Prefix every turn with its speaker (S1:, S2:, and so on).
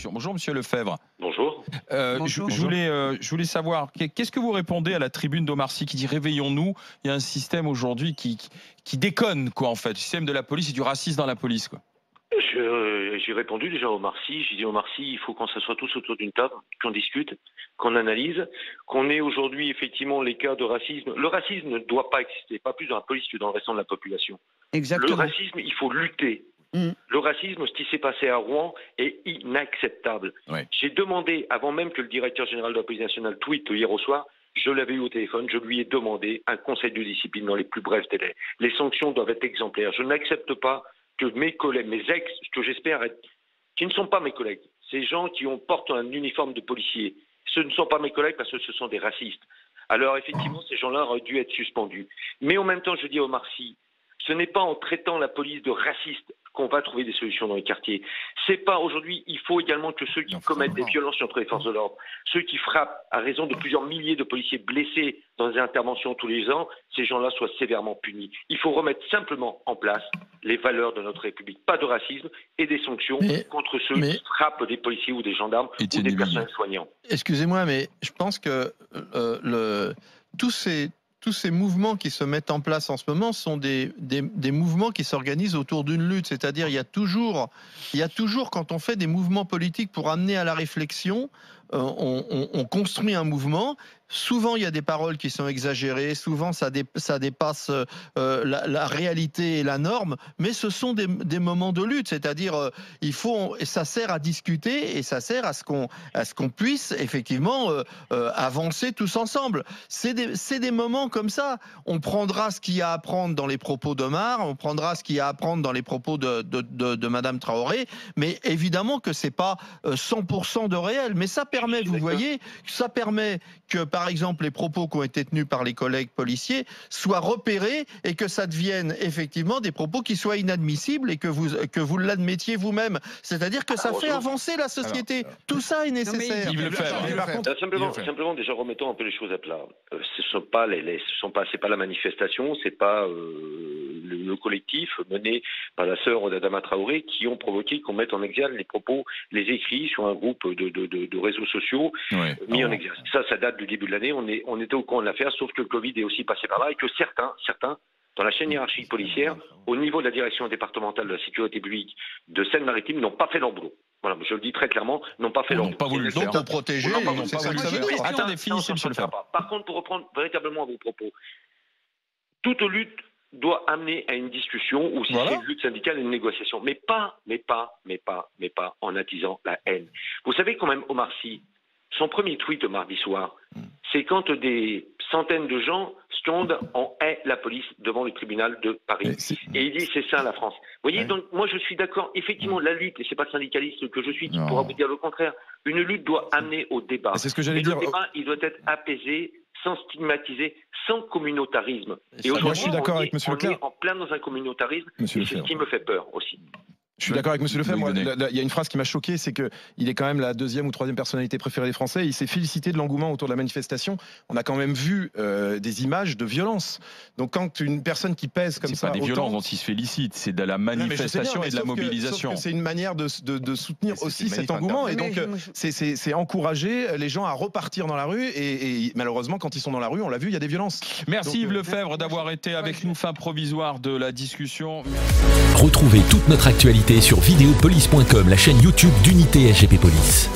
S1: Libération. Bonjour Monsieur Lefebvre.
S2: Bonjour.
S1: Bonjour. Je voulais savoir, qu'est-ce que vous répondez à la tribune d'Omar Sy qui dit réveillons-nous, il y a un système aujourd'hui qui déconne, quoi, en fait. Le système de la police et du racisme dans la police, quoi.
S2: J'ai répondu déjà à Omar Sy. J'ai dit Omar Sy, il faut qu'on s'assoie tous autour d'une table, qu'on discute, qu'on analyse, qu'on ait aujourd'hui effectivement les cas de racisme. Le racisme ne doit pas exister, pas plus dans la police que dans le restant de la population.
S3: Exactement.
S2: Le racisme, il faut lutter. Le racisme, ce qui s'est passé à Rouen, est inacceptable.
S1: Ouais.
S2: J'ai demandé, avant même que le directeur général de la police nationale tweete hier au soir, je l'avais eu au téléphone, je lui ai demandé un conseil de discipline dans les plus brefs délais. Les sanctions doivent être exemplaires. Je n'accepte pas que mes collègues, mes ex, que j'espère être, qui ne sont pas mes collègues, ces gens qui portent un uniforme de policier, ce ne sont pas mes collègues parce que ce sont des racistes. Alors effectivement, ces gens-là auraient dû être suspendus. Mais en même temps, je dis à Omar Sy, ce n'est pas en traitant la police de raciste qu'on va trouver des solutions dans les quartiers. C'est pas aujourd'hui, il faut également que ceux qui commettent des violences contre les forces de l'ordre, ceux qui frappent à raison de plusieurs milliers de policiers blessés dans des interventions tous les ans, ces gens-là soient sévèrement punis. Il faut remettre simplement en place les valeurs de notre République. Pas de racisme et des sanctions contre ceux qui frappent des policiers ou des gendarmes ou des personnels soignants.
S4: Excusez-moi, mais je pense que tous ces mouvements qui se mettent en place en ce moment sont des mouvements qui s'organisent autour d'une lutte. C'est-à-dire, il y a toujours, quand on fait des mouvements politiques pour amener à la réflexion, on construit un mouvement. Souvent, il y a des paroles qui sont exagérées. Souvent, ça dépasse la réalité et la norme. Mais ce sont des moments de lutte. C'est-à-dire, ça sert à discuter et ça sert à ce qu'on puisse effectivement avancer tous ensemble. C'est des moments comme ça. On prendra ce qu'il y a à prendre dans les propos d'Omar. On prendra ce qu'il y a à prendre dans les propos de Madame Traoré. Mais évidemment que c'est pas 100% de réel. Mais ça permet, vous voyez, ça permet que, par exemple, les propos qui ont été tenus par les collègues policiers soient repérés et que ça devienne effectivement des propos qui soient inadmissibles et que vous l'admettiez vous-même. C'est-à-dire que ça fait avancer la société. Tout ça est nécessaire.
S2: Simplement, déjà remettons un peu les choses à plat. C'est pas la manifestation, c'est pas le collectif mené par la sœur d'Adama Traoré qui ont provoqué qu'on mette en exergue les propos, les écrits sur un groupe de réseaux sociaux mis en exergue. Ça date du début de l'année. On était au courant de l'affaire, sauf que le Covid est aussi passé par là et que certains, dans la chaîne hiérarchique policière, au niveau de la direction départementale de la sécurité publique de Seine-Maritime, n'ont pas fait leur boulot. Voilà, je le dis très clairement, n'ont pas fait leur boulot.
S1: Pas voulu le faire.
S4: Pour protéger, c'est ça que ça veut dire.
S1: Attendez, finissez, Monsieur Lefebvre.
S2: Par contre, pour reprendre véritablement à vos propos, toute lutte doit amener à une discussion ou si c'est une lutte syndicale, une négociation. Mais pas en attisant la haine. Vous savez quand même, Omar Sy, son premier tweet mardi soir, c'est quand des centaines de gens scandent « on hait la police » devant le tribunal de Paris. Et il dit « c'est ça la France ». Vous voyez, donc moi je suis d'accord, effectivement la lutte, et c'est pas syndicaliste que je suis qui pourra vous dire le contraire, une lutte doit amener au débat.
S1: C'est ce que j'allais dire.
S2: Le débat, il doit être apaisé, sans stigmatiser, sans communautarisme. Et
S5: aujourd'hui, je suis d'accord avec Monsieur Leclerc.
S2: On est en plein dans un communautarisme, et c'est ce qui me fait peur aussi.
S5: Je suis d'accord avec Monsieur Lefebvre. Il y a une phrase qui m'a choqué, c'est qu'il est quand même la deuxième ou troisième personnalité préférée des Français. Il s'est félicité de l'engouement autour de la manifestation. On a quand même vu des images de violence. Donc quand une personne qui pèse comme ça,
S1: c'est pas des violences dont il se félicite, c'est de la manifestation et de la mobilisation.
S5: C'est une manière de soutenir aussi cet engouement. Et donc c'est encourager les gens à repartir dans la rue. Et malheureusement, quand ils sont dans la rue, on l'a vu, il y a des violences.
S1: Merci Yves Lefebvre d'avoir été avec nous. Fin provisoire de la discussion.
S6: Retrouvez toute notre actualité sur videopolice.com, la chaîne YouTube d'Unité SGP Police.